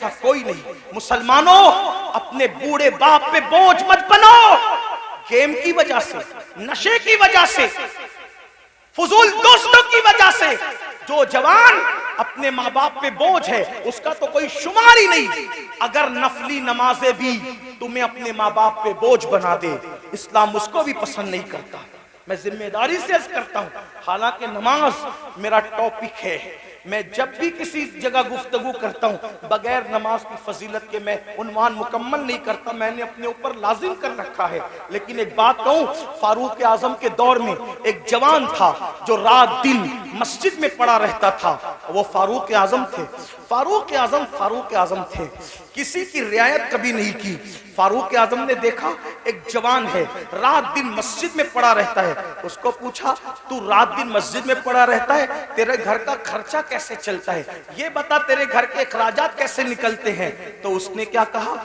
ऐसा कोई नहीं। मुसलमानों, अपने बूढ़े बाप पे बोझ मत बनो। गेम की वजह से, नशे की वजह से, फजूल दोस्तों की वजह से जो जवान अपने माँ बाप पे बोझ है, उसका तो कोई शुमार ही नहीं। अगर नफली नमाजें भी तुम्हें अपने माँ बाप पे बोझ बना दे, इस्लाम उसको भी पसंद नहीं करता। मैं जिम्मेदारी से अर्ज करता हूं, हालांकि नमाज मेरा टॉपिक है, मैं जब भी किसी जगह गुफ्तगू करता हूं बगैर नमाज की फजीलत के मैं उन्वान मुकम्मल नहीं करता, मैंने अपने ऊपर लाजिम कर रखा है। लेकिन एक बात कहूं, फारूक आजम के दौर में एक जवान था जो रात दिन मस्जिद में पड़ा रहता था, वो फारूक आजम थे। फारूक आजम थे, किसी की रियायत कभी नहीं की। फारूक आजम ने देखा एक जवान है रात दिन मस्जिद में पड़ा रहता है, उसको पूछा तू रात दिन मस्जिद में पड़ा रहता है, तेरे घर का खर्चा कैसे चलता है, ये बता, तेरे घर के अखराजात कैसे निकलते हैं? तो उसने क्या कहा,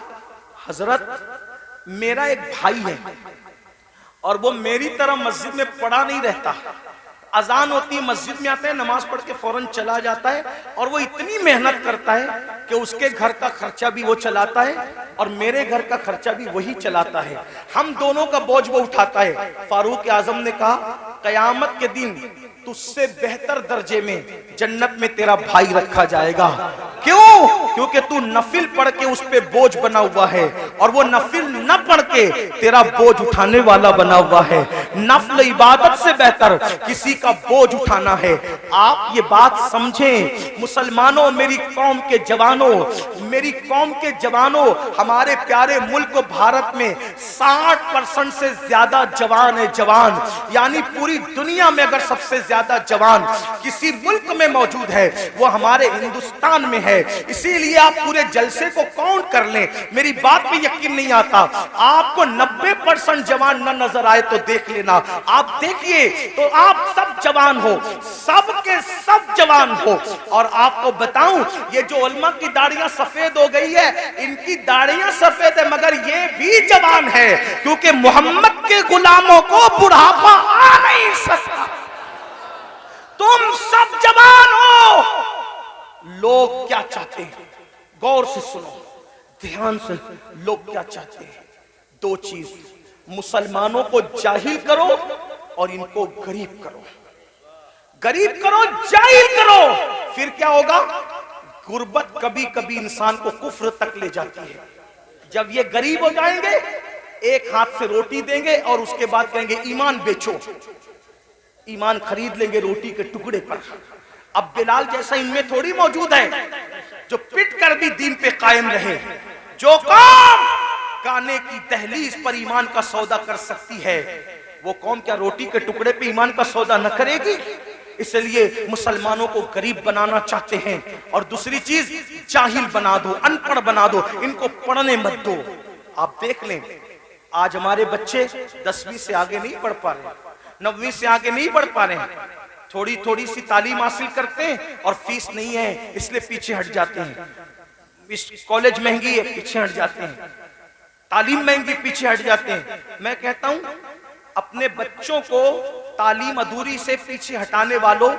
हजरत मेरा एक भाई है और वो मेरी तरह मस्जिद में पड़ा नहीं रहता, अजान होती है मस्जिद में आता है, नमाज पढ़ के फौरन चला जाता है, और वो इतनी मेहनत करता है कि उसके घर का खर्चा भी वो चलाता है और मेरे घर का खर्चा भी वही चलाता है, हम दोनों का बोझ वो उठाता है। फारूक आजम ने कहा, कयामत के दिन तुझसे बेहतर दर्जे में जन्नत में तेरा भाई रखा जाएगा। क्यों? क्योंकि तू नफिल पढ़ के उस पे बोझ बना हुआ है और वो नफिल न पढ़ के तेरा बोझ उठाने वाला बना हुआ है। नफल इबादत से बेहतर किसी का बोझ उठाना है। आप ये बात समझें मुसलमानों, मेरी कौम के जवानों, मेरी कौम के जवानों, हमारे प्यारे मुल्क भारत में 60% से ज्यादा जवान है। जवान यानी पूरी दुनिया में अगर सबसे ज्यादा जवान किसी मुल्क में मौजूद है वो हमारे हिंदुस्तान में है। इसीलिए आप पूरे जलसे को काउंट कर लें, मेरी बात पे यकीन नहीं आता, आपको 90% जवान न नजर आए तो देख लेना, आप देखिए तो आप सब जवान हो, सब के सब जवान हो। और आपको बताऊं, ये जो उलमा की दाढ़ियां सफेद हो गई है, इनकी दाढ़ियां सफेद है मगर ये भी जवान है, क्योंकि मोहम्मद के गुलामों को बुढ़ापा आ नहीं सकता। तुम सब जवान हो। लोग क्या चाहते हैं, गौर से सुनो, ध्यान से, लोग क्या चाहते हैं? दो चीज, मुसलमानों को जाहिल करो और इनको गरीब करो। गरीब करो, जाहिल करो, फिर क्या होगा? गुर्बत कभी कभी इंसान को कुफ्र तक ले जाती है। जब ये गरीब हो जाएंगे, एक हाथ से रोटी देंगे और उसके बाद कहेंगे ईमान बेचो, ईमान खरीद लेंगे रोटी के टुकड़े पर। अब बिलाल जैसा इनमें थोड़ी मौजूद है जो पिट कर भी दीन पे कायम रहे। जो कौम गाने की दहलीज पर ईमान का सौदा कर सकती है, वो कौम क्या रोटी के टुकड़े पे ईमान का सौदा न करेगी? इसलिए मुसलमानों को गरीब बनाना चाहते हैं। और दूसरी चीज, जाहिल बना दो, अनपढ़ बना दो, इनको पढ़ने मत दो। आप देख लें, आज हमारे बच्चे 10वीं से आगे नहीं पढ़ पा रहे, 9वीं से आगे नहीं बढ़ पा रहे हैं, थोड़ी थोड़ी सी तालीम हासिल करते हैं और फीस नहीं है इसलिए पीछे हट जाते हैं। इस कॉलेज महंगी है, पीछे हट जाते हैं, तालीम महंगी, पीछे हट जाते हैं। मैं कहता हूं, अपने बच्चों को तालीम अधूरी से पीछे हटाने वालों,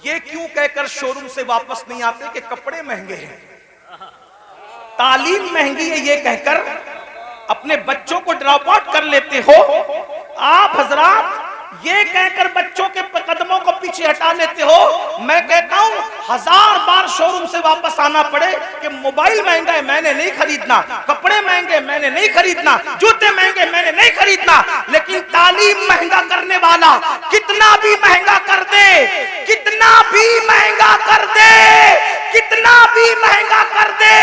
ये क्यों कहकर शोरूम से वापस नहीं आते कि कपड़े महंगे हैं, तालीम महंगी है, ये कहकर अपने बच्चों को ड्रॉप आउट कर लेते हो। आप हजरात ये कहकर बच्चों के कदमों को पीछे हटा लेते हो। मैं कहता हूं 1000 बार शोरूम से वापस आना पड़े कि मोबाइल महंगा है, मैंने नहीं खरीदना, कपड़े महंगे, मैंने नहीं खरीदना, जूते महंगे, मैंने नहीं खरीदना, लेकिन तालीम महंगा करने वाला कितना भी महंगा कर दे, कितना भी महंगा कर दे, कितना भी महंगा कर दे,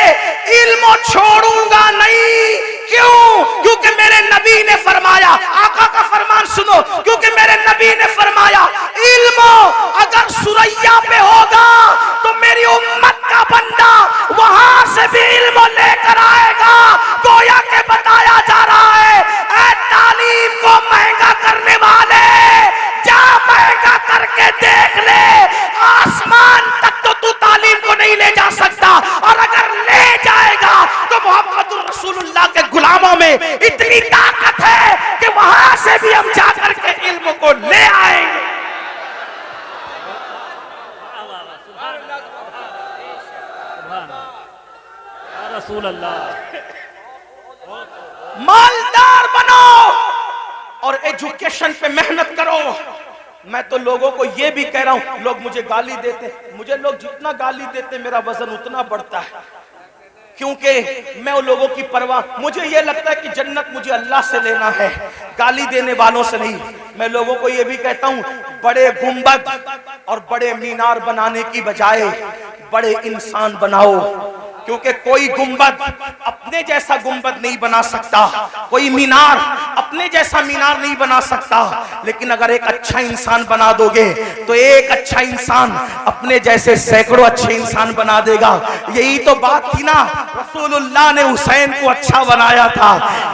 इल्म छोड़ूंगा नहीं। क्यों? क्योंकि मेरे नबी ने फरमाया, आका का फरमान सुनो, क्योंकि मेरे नबी ने फरमाया, इल्म अगर सुरैया पे होगा तो मेरी उम्मत का बंदा वहां से भी इल्म लेकर आएगा। गोया के बताया जा रहा है, ऐ तालीम को महंगा करने वाले, जा महंगा करके देख ले, आसमान तक तो तू तालीम को नहीं ले जा सकता, और अगर ले जाएगा तो मोहम्मद रसूलुल्लाह के गुलामों में इतनी ताकत है कि वहां से भी हम जाकर के इल्म को ले आएंगे। रसूल अल्लाह। मालदार बनो और एजुकेशन पे मेहनत करो। मैं तो लोगों को ये भी कह रहा हूं, लोग मुझे गाली देते, मुझे लोग जितना गाली देते मेरा वजन उतना बढ़ता है, क्योंकि मैं उन लोगों की परवाह, मुझे ये लगता है कि जन्नत मुझे अल्लाह से लेना है, गाली देने वालों से नहीं। मैं लोगों को ये भी कहता हूं, बड़े गुंबद और बड़े मीनार बनाने की बजाय बड़े इंसान बनाओ, क्योंकि कोई गुंबद अपने जैसा गुंबद नहीं बना सकता, कोई मीनार अपने जैसा मीनार नहीं बना सकता, लेकिन अगर एक अच्छा इंसान बना दोगे तो एक अच्छा इंसान अपने जैसे सैकड़ों अच्छे इंसान बना देगा। यही तो बात थी ना, रसूलुल्लाह ने हुसैन को अच्छा बनाया था।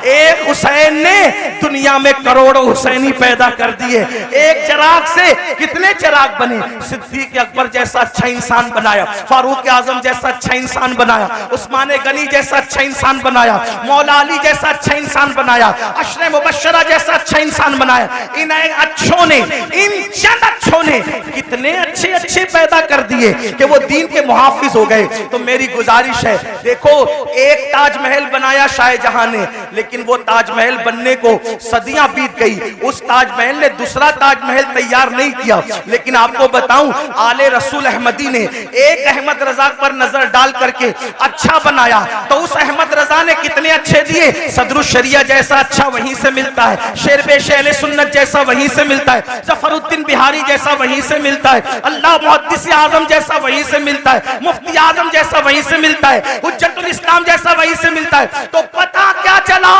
एक हुसैन ने दुनिया में करोड़ों हुसैनी पैदा कर दिए। एक चिराग से कितने चिराग बने। सिद्दीक अकबर जैसा अच्छा इंसान बनाया, फारूक आजम जैसा अच्छा इंसान बनाया, उस्मान गनी जैसा अच्छा इंसान बनाया, मौला अली जैसा अच्छा इंसान बनाया, अशरे मुबश्शरा जैसा अच्छा इंसान बनाया। इन अच्छों ने, इन चंद अच्छों ने कितने अच्छे अच्छे पैदा कर दिए कि वो दीन के मुहाफिज हो गए। तो मेरी गुजारिश है, देखो एक ताजमहल बनाया शाहजहां ने, लेकिन वो ताजमहल बनने को सदियां बीत गई, उस ताजमहल ने दूसरा ताजमहल तैयार नहीं किया। लेकिन आपको बताऊं, आले रसूल अहमदी ने एक अहमद रजा पर नजर डाल करके अच्छा बनाया, तो उस अहमद रजा ने कितने अच्छे दिए। सदरुल शरिया जैसा अच्छा वहीं से मिलता है, शेरबे शैले सुन्नत जैसा वहीं से मिलता है, जफरुद्दीन बिहारी जैसा वहीं से मिलता है, अल्लाह मुहद्दिस आजम जैसा वहीं से मिलता है, मुफ्ती आजम जैसा वहीं से मिलता है, हुज्जतुल इस्लाम जैसा वहीं से मिलता है। तो पता क्या चला,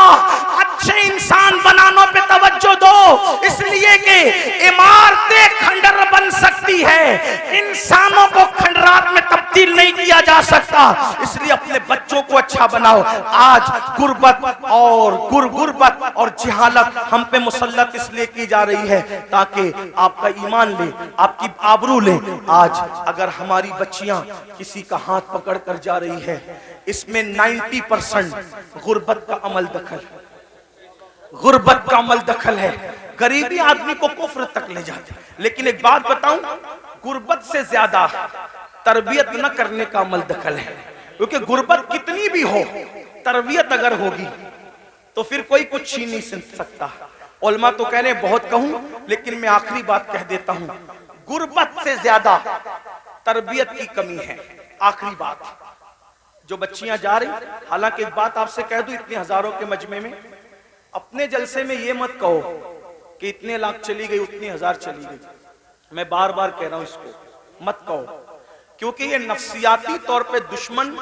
अच्छे इंसान बनाने पे तवज्जो दो, इसलिए कि इमारतें खंडर बन सकती है, इंसानों को खंडरात में तब्दील नहीं किया जा सकता। इसलिए अपने बच्चों को अच्छा बनाओ। आज गुर्बत और गुर्बत और जिहालत हम पे मुसल्लत इसलिए की जा रही है ताकि आपका ईमान ले, आपकी आबरू ले। आज अगर हमारी बच्चियां किसी का हाथ पकड़ कर जा रही है, इसमें 90% गुर्बत का अमल दखल, गुर्बत का अमल दखल है। गरीबी आदमी को कुफ्र तक ले जाती। लेकिन एक बात बताऊं, गुर्बत से ज्यादा तरबियत न करने का अमल दखल है, क्योंकि गुर्बत कितनी भी हो, तरबियत अगर होगी तो फिर कोई कुछ छीन नहीं सकता। उलमा तो कह रहे हैं बहुत कहूं, लेकिन मैं आखिरी बात कह देता हूं, गुर्बत से ज्यादा तरबियत की कमी है। आखिरी बात, जो बच्चियां जा रही, हालांकि एक बात आपसे कह दूं, इतने हजारों के मजमे में अपने जलसे में ये मत कहो कि इतने लाख चली गई, उतनी हजार चली गई। मैं बार बार कह रहा हूं, इसको मत कहो, क्योंकि ये नफ्सियाती तौर पे दुश्मन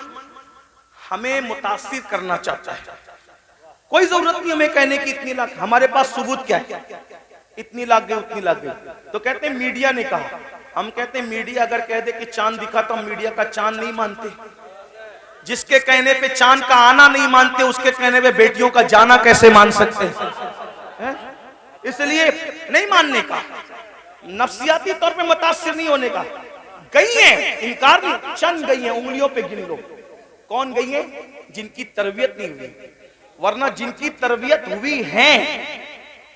हमें मुतासिर करना चाहता है। कोई जरूरत नहीं हमें कहने की इतनी लाख, हमारे पास सबूत क्या है, इतनी लाख गई उतनी लाख गई। तो कहते हैं मीडिया ने कहा, हम कहते हैं मीडिया अगर कह दे कि चांद दिखा तो हम मीडिया का चांद नहीं मानते। जिसके कहने पे चांद का आना नहीं मानते, उसके कहने पे बेटियों का जाना कैसे मान सकते हैं? इसलिए नहीं मानने का, नफ्सियाती तौर पे मुतासिर नहीं होने का। गई है, इनकार नहीं, चंद गई है, उंगलियों पे गिन लो कौन गई है, जिनकी तरबियत नहीं हुई। वरना जिनकी तरबियत हुई है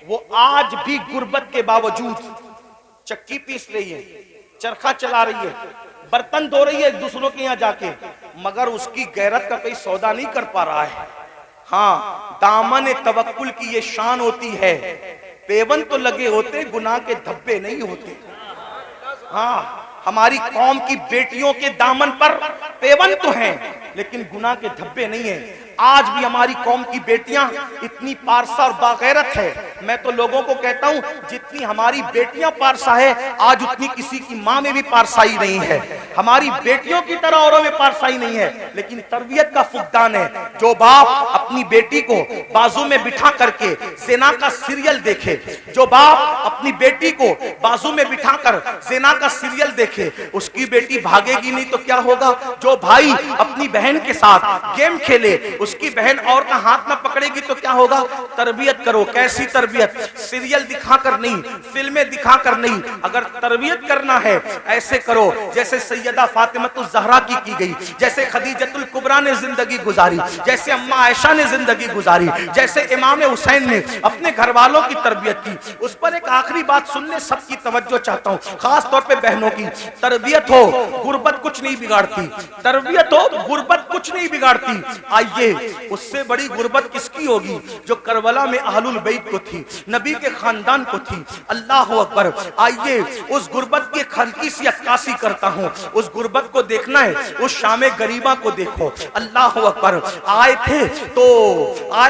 वो आज भी गुर्बत के बावजूद चक्की पीस रही है, चरखा चला रही है, बर्तन धो रही है दूसरों के यहाँ जाके, मगर उसकी गैरत का कोई सौदा नहीं कर पा रहा है। हाँ, दामन तवक्कुल की ये शान होती है, पेवन तो लगे होते, गुनाह के धब्बे नहीं होते। हाँ, हमारी कौम की बेटियों के दामन पर पेवन तो हैं, लेकिन गुनाह के धब्बे नहीं है। आज भी हमारी कौम की बेटियां इतनी पारसा और बागैरत है। मैं तो लोगों को कहता हूं, जितनी हमारी बेटियां पारसा है, आज उतनी किसी की मां में भी पारसाई नहीं है। हमारी बेटियों की तरह औरों में पारसाई नहीं है, लेकिन तरबियत का फुकदान है। जो बाप अपनी बेटी को बाजू में बिठा करके ज़िना का सीरियल देखे, जो बाप अपनी बेटी को बाजू में बिठाकर ज़िना का सीरियल देखे, उसकी बेटी भागेगी नहीं तो क्या होगा। जो भाई अपनी बहन के साथ गेम खेले, उसकी बहन और का हाथ में पकड़ेगी तो क्या होगा। तरबियत करो। कैसी तरबियत? सीरियल दिखाकर नहीं, फिल्में दिखाकर नहीं। अगर तरबियत करना है ऐसे करो जैसे सैयदा फातिमा ज़हरा की गई, जैसे खदीजतुल कुबरा ने जिंदगी गुजारी, जैसे अम्मा आयशा आसान जिंदगी गुजारी। जैसे इमाम हुसैन ने अपने घर वालों की तरबियत की। उस पर एक आखिरी बात सुनने सबकी तवज्जो चाहता हूँ, खास तौर पे बहनों की। तरबियत हो गुर्बत कुछ नहीं बिगाड़ती, तरबियत हो गुर्बत कुछ नहीं बिगाड़ती। आइए, उससे बड़ी गुर्बत किसकी होगी जो करबला में अहलुल बैत को थी, नबी के खानदान को थी। अल्लाह अकबर। आइए उस गुर्बत की हल्की सी अक्कासी करता हूँ। उस गुर्बत को देखना है, उस शामे गरीबा को देखो। अल्लाह अकबर। आए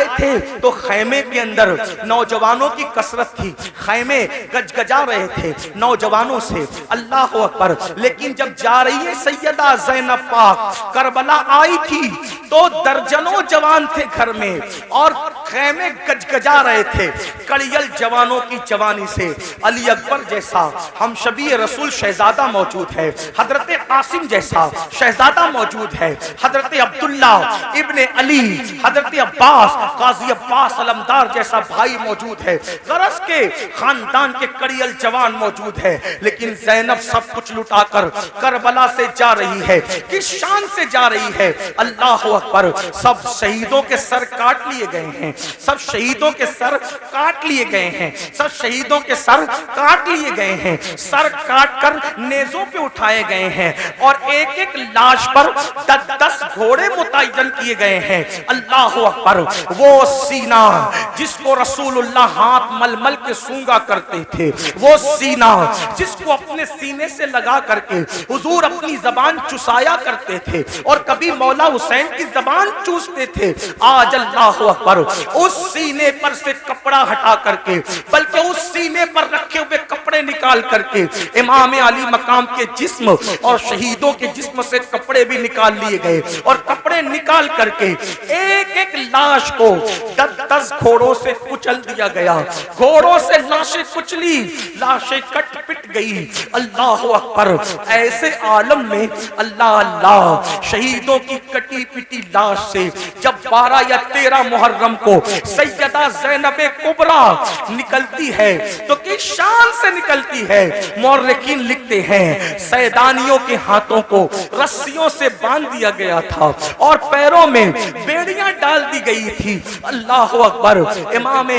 थे तो खैमे के अंदर नौजवानों की कसरत थी, खैमे गजगजा रहे थे नौजवानों से। अल्लाह अकबर। लेकिन जब जा रही है सैयदा ज़ैनब पाक करबला आई थी तो दर्जनों जवान थे घर में और खैमे गजगजा रहे थे कड़ियल जवानों की जवानी से। अली अकबर जैसा हम शबी रसूल शहजादा मौजूद है, हजरत कासिम जैसा शहजादा मौजूद है, हजरत अब्दुल्ला इब्ने अली, हजरत अब्बास काजी अब्बास अलमदार जैसा भाई मौजूद है, गरज के खानदान के कड़ियल जवान मौजूद है। लेकिन ज़ैनब सब कुछ लुटाकर करबला से जा रही है, किस शान से जा रही है। अल्लाह अकबर। सब शहीदों के सर काट लिए गए हैं, सब शहीदों के सर काट लिए गए हैं, सब शहीदों के सर काट लिए गए हैं, सर काट कर नेज़ों पे उठाए गए हैं और एक एक लाश पर 10 घोड़े मुतय्यन किए गए हैं। अल्लाह अकबर। वो सीना जिसको रसूलुल्लाह हाथ मलमल के सूंगा करते थे, वो सीना जिसको अपने सीने से लगा करके हुजूर अपनी जबान चुसाया करते थे और कभी मौला हुसैन की जबान चूसते थे। आज अल्लाह अकबर उस सीने पर से कपड़ा हटा करके, बल्कि उस सीने पर रखे हुए कपड़े निकाल करके इमाम अली मकाम के जिस्म और शहीदों के जिस्म से कपड़े भी निकाल लिए गए और कपड़े निकाल करके एक एक लाश को 10 घोड़ों से कुचल दिया गया। घोड़ों से लाशें कुचली, लाशें कट पिट गई। अल्लाह अकबर। ऐसे आलम में अल्लाह अल्लाह शहीदों की कटी पिटी लाश से जब 12 या 13 मुहर्रम को सैयदा ज़ैनब कुबरा निकलती है तो किस शान से निकलती है। मौर्रिखीन लिखते हैं सैदानियों के हाथों को रस्सियों से बांध दिया गया था और पैरों में बेड़ियां डाल दी गई थी। अल्लाह अकबर। इमाम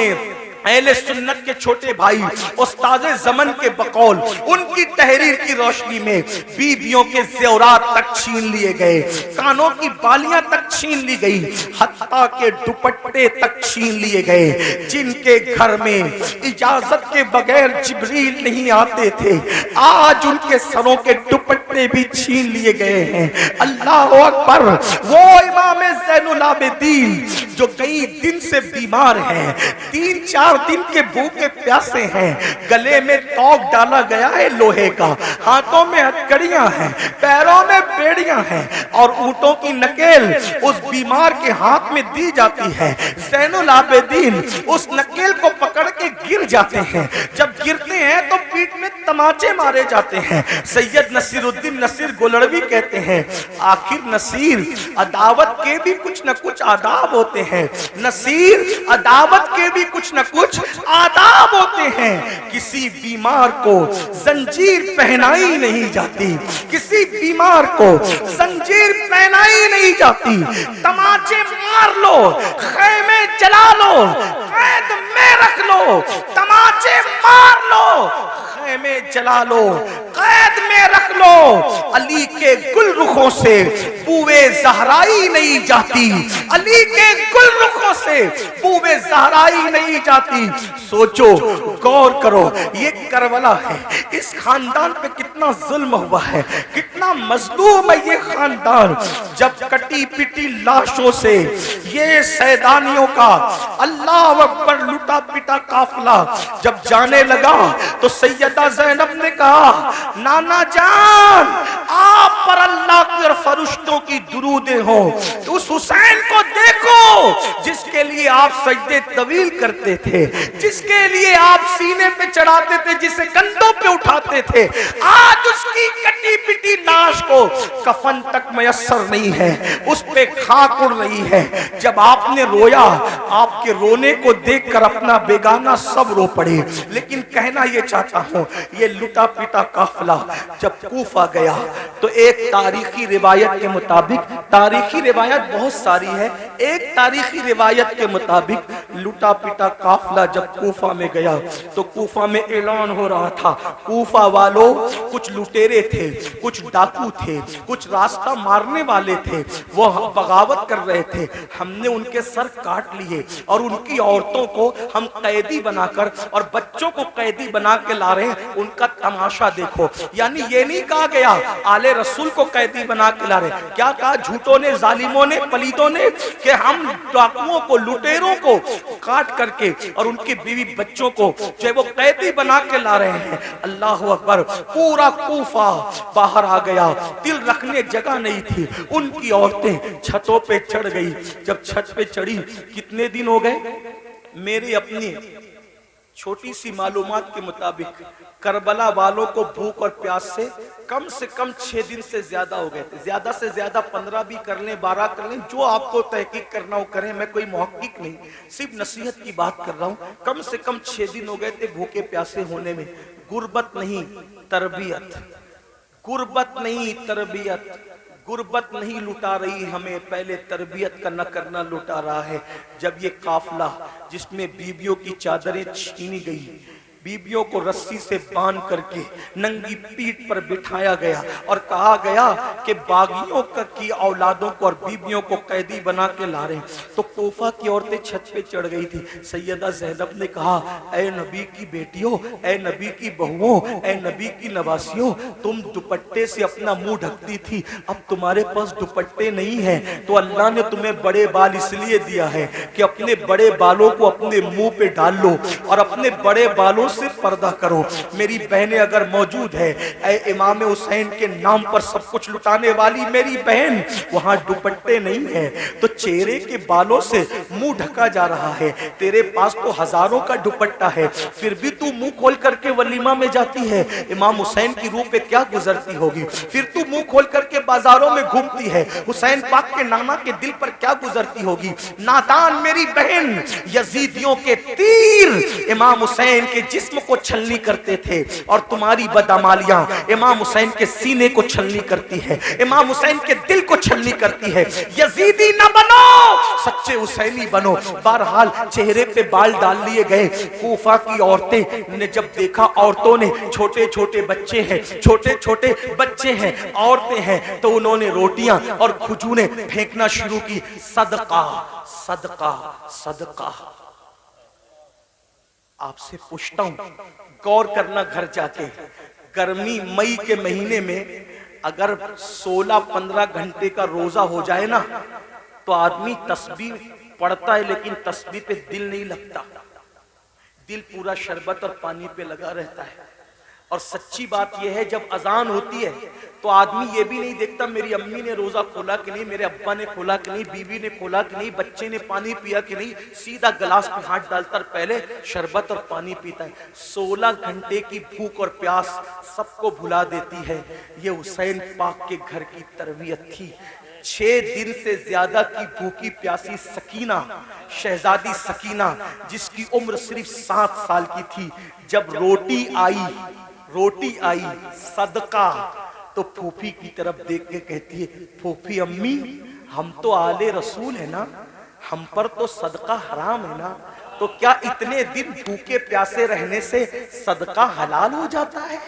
अहले सुन्नत के छोटे भाई उस्ताज़े ज़मन के बकौल उनकी तहरीर की रोशनी में बीबियों के ज़ेवरात तक छीन लिए गए, कानों की बालियां तक छीन ली गई, हत्ता के दुपट्टे तक छीन लिए गए। जिनके घर में इजाजत के बगैर जिब्रील नहीं आते थे, आज उनके सरों के दुपट्टे भी छीन लिए गए हैं। अल्लाह अकबर। वो इमाम ज़ैनुल आबिदीन जो कई दिन से बीमार हैं, 3-4 दिन के भूखे प्यासे हैं, गले में तोक डाला गया है लोहे का, हाथों में हथकड़ियां हैं, पैरों में बेड़ियां हैं और ऊंटों की नकेल उस बीमार के हाथ में दी जाती है। ज़ैनुल आबिदीन उस नकेल को पकड़ के गिर जाते हैं, जब गिरते हैं तो पीठ में तमाचे मारे जाते हैं। सैयद नसीरुद्दीन नसीर गोलड़वी कहते हैं, आखिर नसीर अदावत के भी कुछ न कुछ आदाब होते हैं, नसीर अदावत के भी कुछ न कुछ आदाब होते हैं। किसी बीमार को जंजीर पहनाई नहीं जाती, किसी बीमार को जंजीर पहनाई नहीं जाती। तमाचे मार लो, खैमे जला लो, कैद में रख लो, तमाचे मार लो, खैमे जला लो, कैद में रख लो। अली के गुल रुखों से बूए ज़हराई नहीं जाती, अली के गुल रुखों से बूए ज़हराई नहीं जाती। सोचो, गौर करो, ये करबला है, इस खानदान पे कितना जुल्म हुआ है, कितना मजलूम है ये खानदान। जब कटी पिटी लाशों से ये सैदानियों का अल्लाह अकबर लुटा पिटा काफिला जब जाने लगा तो सैयदा ज़ैनब ने कहा, नाना जान आप पर अल्लाह की और फरिश्तों की दुरूदें हो। उस हुसैन को देखो जिसके लिए आप सजदे तवील करते थे, जिसके लिए आप सीने पे चढ़ाते थे, जिसे कंधों पे उठाते थे, आज उसकी कटी पिटी लाश को कफन तक मयस्सर नहीं है, उस पे खाक उड़ रही है। जब आपने रोया आपके रोने को देखकर अपना बेगाना सब रो पड़े। लेकिन कहना ये चाहता हूँ, ये लुटा पिटा काफिला जब कूफा गया तो एक तारीखी रिवायत के मुताबिक, तारीखी रिवायत बहुत सारी है, एक तारीखी रिवायत के मुताबिक लुटा पिटा काफिला जब कूफा में गया तो कूफा में ऐलान हो रहा था, कूफा वालों कुछ लुटेरे थे, कुछ डाकू थे, कुछ रास्ता मारने वाले थे, वो बगावत कर रहे थे, हमने उनके सर काट लिए और उनकी औरतों को हम कैदी बनाकर और बच्चों को कैदी बना के ला रहे हैं, उनका तमाशा देखो। यानी ये नहीं कहा गया आले रसूल को कैदी बना के ला रहे, क्या कहा झूठों ने, जालिमों ने, पलीदों ने कि हम डाकुओं को, लुटेरों को काट करके और उनकी बीवी बच्चों को जो वो कैदी बना के ला रहे हैं। अल्लाह अकबर, पूरा कूफा बाहर आ गया, दिल रखने जगह नहीं थी, उनकी औरतें छतों पे चढ़ गई। जब छत पे चढ़ी, कितने दिन हो गए, मेरी अपनी छोटी सी मालूमात के मुताबिक करबला वालों को भूख और प्यास से कम 6 दिन से ज्यादा हो गए थे, ज्यादा से ज्यादा 15 भी कर लें, 12 कर लें, जो आपको तहकीक करना हो करें, मैं कोई मुहक्किक नहीं, सिर्फ नसीहत की बात कर रहा हूं। कम से कम 6 दिन हो गए थे भूखे प्यासे होने में। गुर्बत नहीं तरबियत, गुर्बत नहीं तरबियत, गुर्बत नहीं लुटा रही हमें, पहले तरबियत का न करना लुटा रहा है। जब ये काफिला जिसमें बीबियों की चादरें छीनी गई, बीबियों को रस्सी से बांध करके नंगी पीठ पर बिठाया गया और कहा गया कि बागियों की औलादों को और बीबियों को कैदी बना के ला रहे हैं, तो कूफा की औरतें छत पे चढ़ गई थी। सैयदा ज़ैनब ने कहा, ऐ नबी की बेटियों, ऐ नबी की बहुओं, ऐ नबी की नवासियों, तुम दुपट्टे से अपना मुंह ढकती थी, अब तुम्हारे पास दुपट्टे नहीं है तो अल्लाह ने तुम्हें बड़े बाल इसलिए दिया है कि अपने बड़े बालों को अपने मुंह पे डाल लो और अपने बड़े बालों से पर्दा करो। मेरी बहनें अगर मौजूद है, ऐ इमाम हुसैन के नाम पर सब कुछ लुटाने वाली मेरी बहन, वहां दुपट्टे नहीं है तो चेहरे के बालों से मुंह ढका जा रहा है, तेरे पास तो हजारों का दुपट्टा है, फिर भी तू मुंह खोल करके वलीमा में जाती है, इमाम हुसैन की रूह पे क्या गुजरती होगी, फिर तू मुंह खोल करके बाजारों में घूमती है, हुसैन पाक के नाना के दिल पर क्या गुजरती होगी। नादान मेरी बहन, यजीदियों के तीर इमाम हुसैन के जिस्म को छलनी करते थे और तुम्हारी बदअमालियां इमाम हुसैन के सीने को छलनी करती है, इमाम हुसैन के दिल को छलनी करती है। यजीदी न बनो, सच्चे हुसैनी बनो। बहरहाल चेहरे पे बाल डाल लिए गए। कूफा की औरतें ने जब देखा, औरतों ने, छोटे छोटे बच्चे हैं, छोटे छोटे बच्चे हैं, औरतें हैं, तो उन्होंने रोटियां और खजूरें फेंकना शुरू की। सदका सदका सदका। आपसे पूछता हूं, गौर करना घर जाके, गर्मी मई के महीने में अगर 16-15 घंटे का रोजा हो जाए ना तो आदमी तस्बीह पढ़ता है लेकिन तस्बीह पे दिल नहीं लगता, दिल पूरा शरबत और पानी पे लगा रहता है। और सच्ची बात यह है, जब अजान होती है तो आदमी ये भी नहीं देखता मेरी अम्मी ने रोजा खोला कि नहीं, मेरे अब्बा ने खोला कि नहीं, बीवी ने खोला कि नहीं, बच्चे ने पानी पिया कि नहीं, सीधा गिलास में हाथ डालता पहले शरबत और पानी पीता है। 16 घंटे की भूख और प्यास सबको भुला देती है। ये हुसैन पाक के घर की तरबियत थी। 6 दिन से ज्यादा की भूखी प्यासी सकीना, शहजादी सकीना, जिसकी उम्र सिर्फ 7 साल की थी, जब रोटी आई सदका, तो फूफी की तरफ देख के कहती है, फूफी अम्मी हम तो आले रसूल है ना, हम पर तो सदका हराम है ना, तो क्या इतने दिन भूखे प्यासे रहने से सदका हलाल हो जाता है?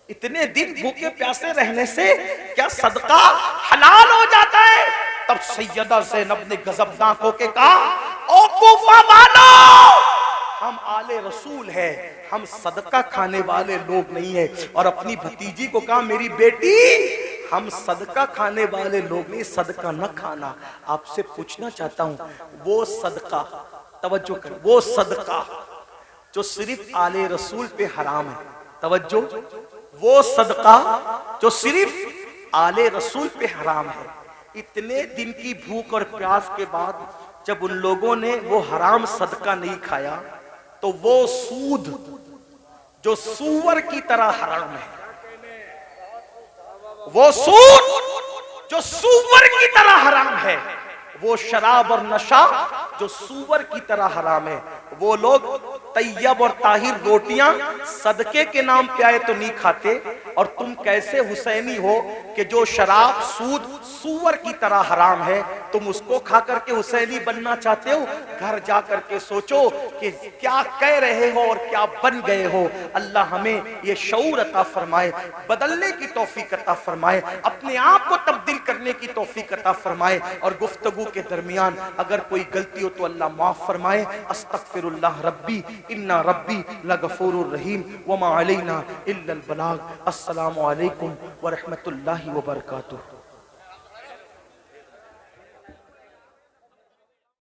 इतने दिन भूखे प्यासे रहने से क्या सदका हलाल हो जाता है? तब सैयदा ज़ैनब ने गजबनाक होके कहा, ओ कूफा वालों, हम आले रसूल है, हम सदका खाने वाले लोग नहीं है। और अपनी भतीजी को कहा, मेरी बेटी हम सदका खाने वाले लोग नहीं, सदका न खाना। आपसे पूछना चाहता हूं, वो सदका, तवज्जो कर, वो सदका जो सिर्फ आले रसूल पे हराम है, तवज्जो, वो सदका जो सिर्फ आले रसूल पे हराम है, इतने दिन की भूख और प्यास के बाद जब उन लोगों ने वो हराम सदका नहीं खाया, तो वो सूद जो सूअर की तरह हराम है, वो सूद जो सूअर की तरह हराम है, वो शराब और नशा जो सूअर की तरह हराम है। वो लोग तैयब और ताहिर रोटियां सदके के नाम पे आए तो नहीं खाते, और तुम कैसे हुसैनी हो कि जो शराब सूद सूअर की तरह हराम है तुम उसको खा करके हुसैनी बनना चाहते हो। घर जा करके सोचो कि क्या कह रहे हो और क्या बन गए हो। अल्लाह हमें ये शऊर अता फरमाए, बदलने की तौफीक अता फरमाए, अपने आप को तब्दील करने की तौफीक अता फरमाए। और गुफ्तगू के दरमियान अगर कोई गलती हो तो अल्लाह माफ फरमाए। अस्तगफिरुल्लाह रब्बी इन्ना रब्बी लगफूरुर रहीम वमा अलैना इल्लल बलाग। अस्सलामु अलैकुम व रहमतुल्लाहि व बरकातुहू।